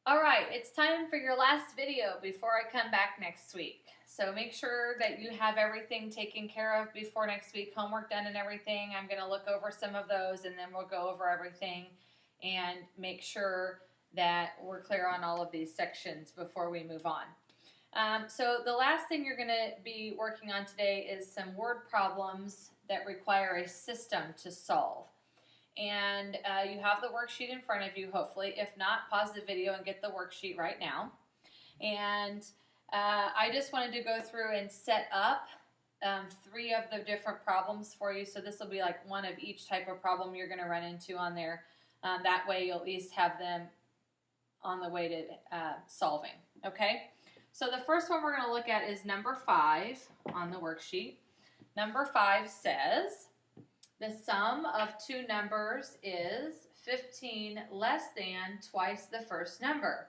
All right, it's time for your last video before I come back next week. So make sure that you have everything taken care of before next week, homework done and everything. I'm going to look over some of those and then we'll go over everything and make sure that we're clear on all of these sections before we move on. So the last thing you're going to be working on today is some word problems that require a system to solve. And you have the worksheet in front of you, hopefully. If not, pause the video and get the worksheet right now. And I just wanted to go through and set up 3 of the different problems for you. So this will be like one of each type of problem you're going to run into on there. That way you'll at least have them on the way to solving. Okay? So the first one we're going to look at is number 5 on the worksheet. Number 5 says, the sum of 2 numbers is 15 less than twice the first number.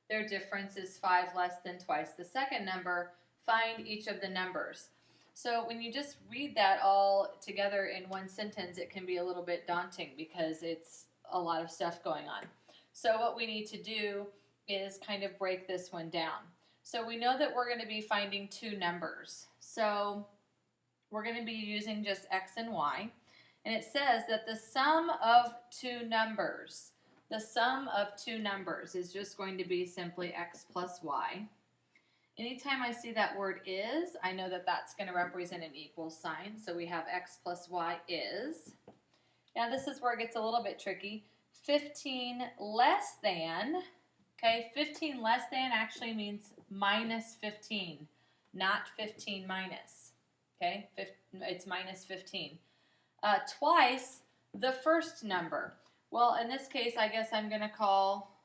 Their difference is 5 less than twice the second number. Find each of the numbers. So when you just read that all together in one sentence, it can be a little bit daunting because it's a lot of stuff going on. So what we need to do is kind of break this one down. So we know that we're going to be finding 2 numbers. So we're going to be using just x and y. And it says that the sum of 2 numbers, is just going to be simply x plus y. Anytime I see that word is, I know that that's going to represent an equal sign. So we have x plus y is. Now this is where it gets a little bit tricky. 15 less than, okay, 15 less than actually means minus 15, not 15 minus, okay? It's minus 15. Twice the first number. Well, in this case, I guess I'm going to call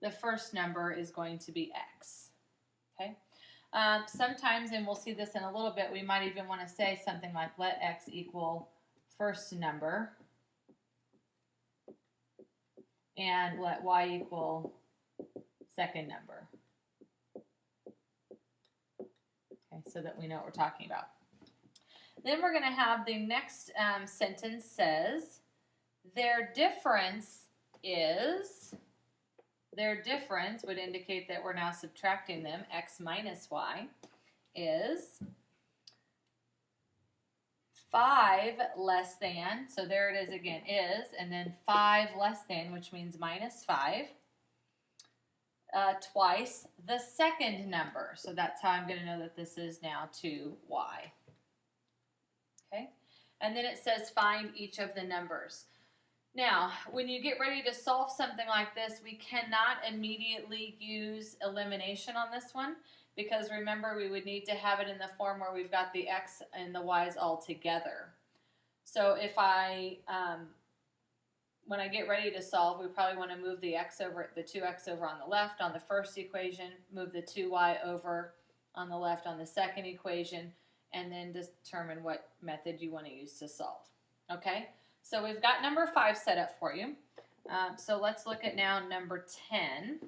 the first number is going to be x. Okay. Sometimes, and we'll see this in a little bit, we might even want to say something like let x equal first number and let y equal second number. Okay, so that we know what we're talking about. Then we're going to have the next sentence says, their difference would indicate that we're now subtracting them, x minus y, is 5 less than, so there it is again, is, and then 5 less than, which means minus 5, twice the second number. So that's how I'm going to know that this is now 2y. Okay, and then it says find each of the numbers. Now, when you get ready to solve something like this, we cannot immediately use elimination on this one because remember we would need to have it in the form where we've got the x and the y's all together. So if when I get ready to solve, we probably want to move the 2x over on the left on the first equation, move the 2y over on the left on the second equation, and then determine what method you want to use to solve. Okay, so we've got number 5 set up for you. So let's look at now number 10.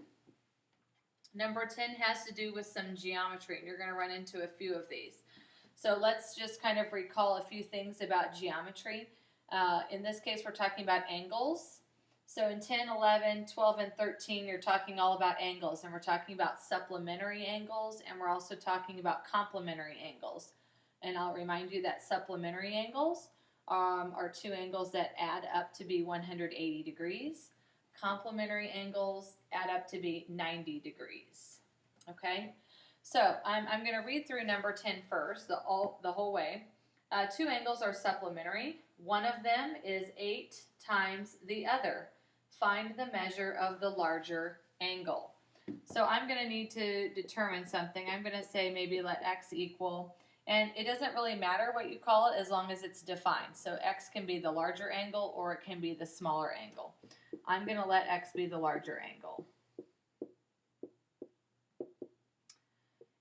Number 10 has to do with some geometry, and you're going to run into a few of these. So let's just kind of recall a few things about geometry. In this case, we're talking about angles. So in 10, 11, 12, and 13, you're talking all about angles, and we're talking about supplementary angles, and we're also talking about complementary angles. And I'll remind you that supplementary angles are 2 angles that add up to be 180 degrees. Complementary angles add up to be 90 degrees. Okay, so I'm going to read through number 10 first, the whole way. 2 angles are supplementary. One of them is 8 times the other. Find the measure of the larger angle. So I'm going to need to determine something. I'm going to say maybe let x equal, and it doesn't really matter what you call it as long as it's defined. So x can be the larger angle or it can be the smaller angle. I'm going to let x be the larger angle.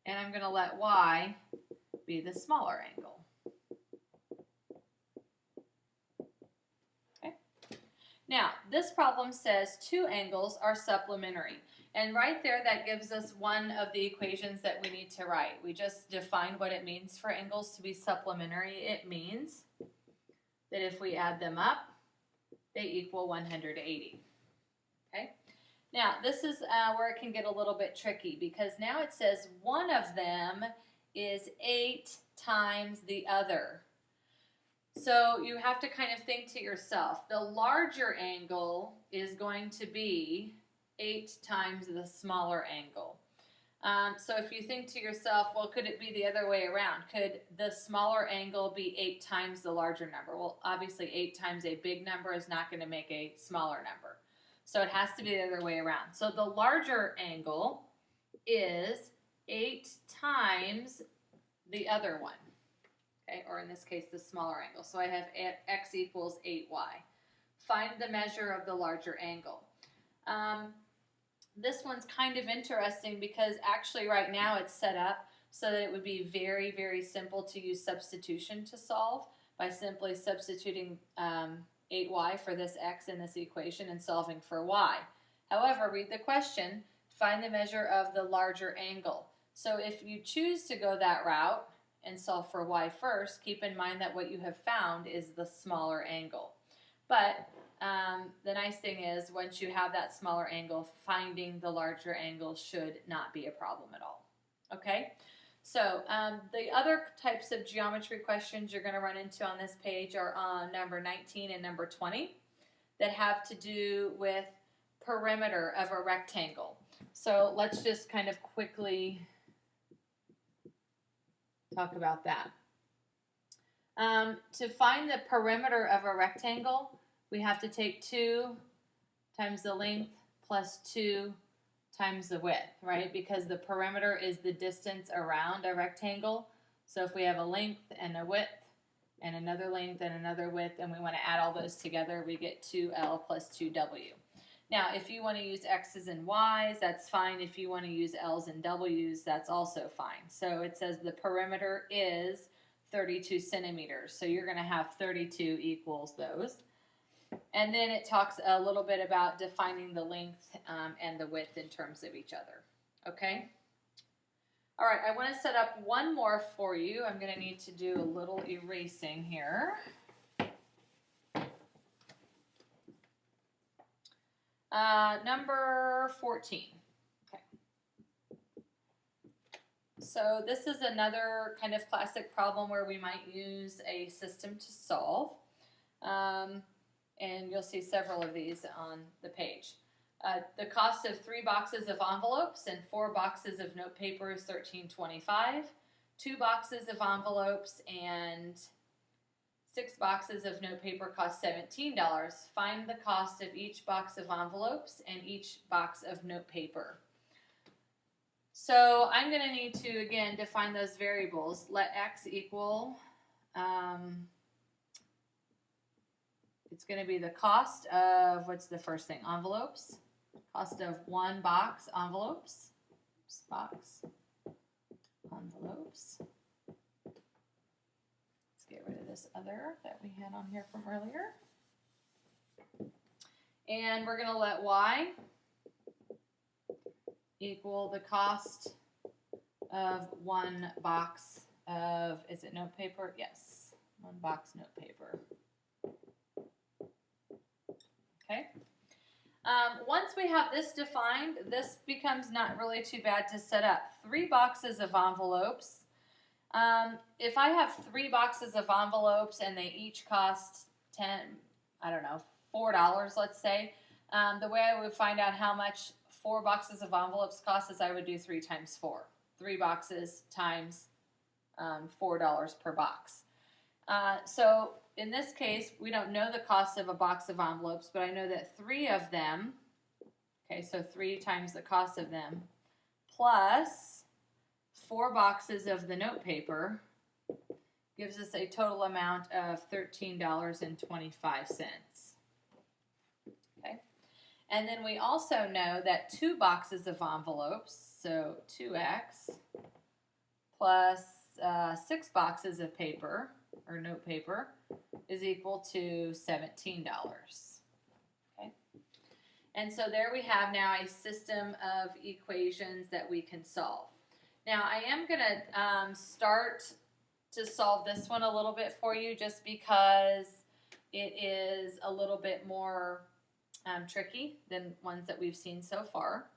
And I'm going to let y be the smaller angle. Okay. Now, this problem says 2 angles are supplementary. And right there, that gives us one of the equations that we need to write. We just defined what it means for angles to be supplementary. It means that if we add them up, they equal 180. Okay? Now, this is where it can get a little bit tricky because now it says one of them is 8 times the other. So you have to kind of think to yourself, the larger angle is going to be 8 times the smaller angle. So if you think to yourself, well, could it be the other way around? Could the smaller angle be 8 times the larger number? Well, obviously 8 times a big number is not going to make a smaller number. So it has to be the other way around. So the larger angle is 8 times the other one. Okay, or in this case, the smaller angle. So I have x equals 8y. Find the measure of the larger angle. This one's kind of interesting because actually right now it's set up so that it would be very, very simple to use substitution to solve by simply substituting 8y for this x in this equation and solving for y. However, read the question, find the measure of the larger angle. So if you choose to go that route and solve for y first, keep in mind that what you have found is the smaller angle. But the nice thing is once you have that smaller angle, finding the larger angle should not be a problem at all. Okay? So the other types of geometry questions you're going to run into on this page are on number 19 and number 20 that have to do with perimeter of a rectangle. So let's just kind of quickly talk about that. To find the perimeter of a rectangle, we have to take 2 times the length plus 2 times the width, right? Because the perimeter is the distance around a rectangle. So if we have a length and a width and another length and another width and we want to add all those together, we get 2L plus 2W. Now, if you want to use X's and Y's, that's fine. If you want to use L's and W's, that's also fine. So it says the perimeter is 32 centimeters. So you're going to have 32 equals those. And then it talks a little bit about defining the length and the width in terms of each other. Okay? All right, I want to set up one more for you. I'm going to need to do a little erasing here. Number 14. Okay. So this is another kind of classic problem where we might use a system to solve. And you'll see several of these on the page. The cost of 3 boxes of envelopes and 4 boxes of note paper is $13.25. 2 boxes of envelopes and 6 boxes of note paper cost $17. Find the cost of each box of envelopes and each box of note paper. So I'm going to need to, again, define those variables. Let x equal, it's going to be the cost of, what's the first thing? Envelopes. Cost of 1 box envelopes. Oops, box envelopes. Let's get rid of this other that we had on here from earlier. And we're going to let y equal the cost of 1 box of, is it note paper? Yes, 1 box note paper. Okay. Once we have this defined, this becomes not really too bad to set up. 3 boxes of envelopes. If I have 3 boxes of envelopes and they each cost $4, let's say, the way I would find out how much 4 boxes of envelopes cost is I would do 3 times 4. 3 boxes times $4 per box. So in this case, we don't know the cost of a box of envelopes, but I know that 3 of them, okay, so 3 times the cost of them, plus 4 boxes of the note paper gives us a total amount of $13.25. Okay, and then we also know that 2 boxes of envelopes, so 2x, plus 6 boxes of paper, or note paper, is equal to $17. Okay, and so there we have now a system of equations that we can solve. Now I am going to start to solve this one a little bit for you just because it is a little bit more tricky than ones that we've seen so far.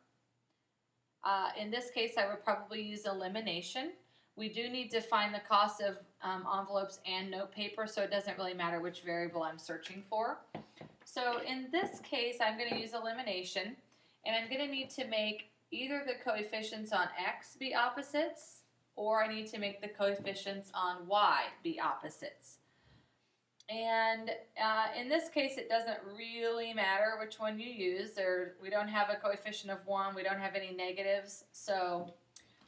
In this case, I would probably use elimination. We do need to find the cost of envelopes and note paper, so it doesn't really matter which variable I'm searching for. So in this case, I'm going to use elimination, and I'm going to need to make either the coefficients on x be opposites, or I need to make the coefficients on y be opposites. And in this case, it doesn't really matter which one you use. We don't have a coefficient of 1. We don't have any negatives. So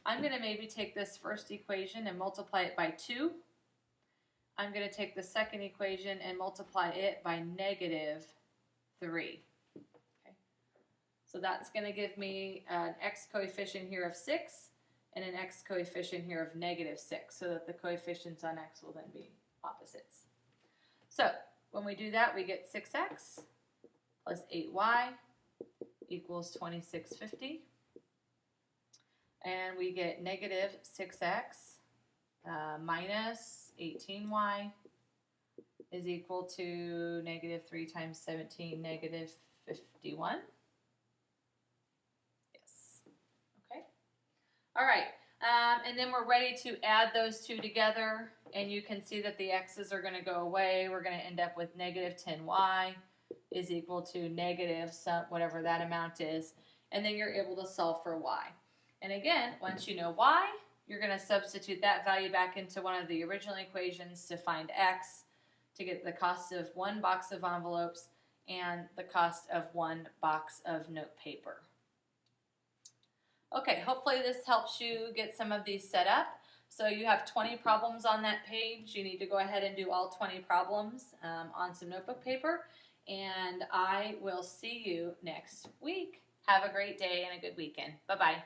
I'm going to maybe take this first equation and multiply it by 2. I'm going to take the second equation and multiply it by negative 3. Okay. So that's going to give me an x coefficient here of 6 and an x coefficient here of negative 6, so that the coefficients on x will then be opposites. So when we do that, we get 6x plus 8y equals 2650. And we get negative 6x minus 18y is equal to negative 3 times 17, negative 51. Yes. Okay. All right. And then we're ready to add those two together, and you can see that the x's are going to go away. We're going to end up with negative 10y is equal to negative whatever that amount is, and then you're able to solve for y. And again, once you know y, you're going to substitute that value back into one of the original equations to find x, to get the cost of one box of envelopes and the cost of one box of note paper. Okay, hopefully this helps you get some of these set up. So you have 20 problems on that page. You need to go ahead and do all 20 problems on some notebook paper, and I will see you next week. Have a great day and a good weekend. Bye-bye.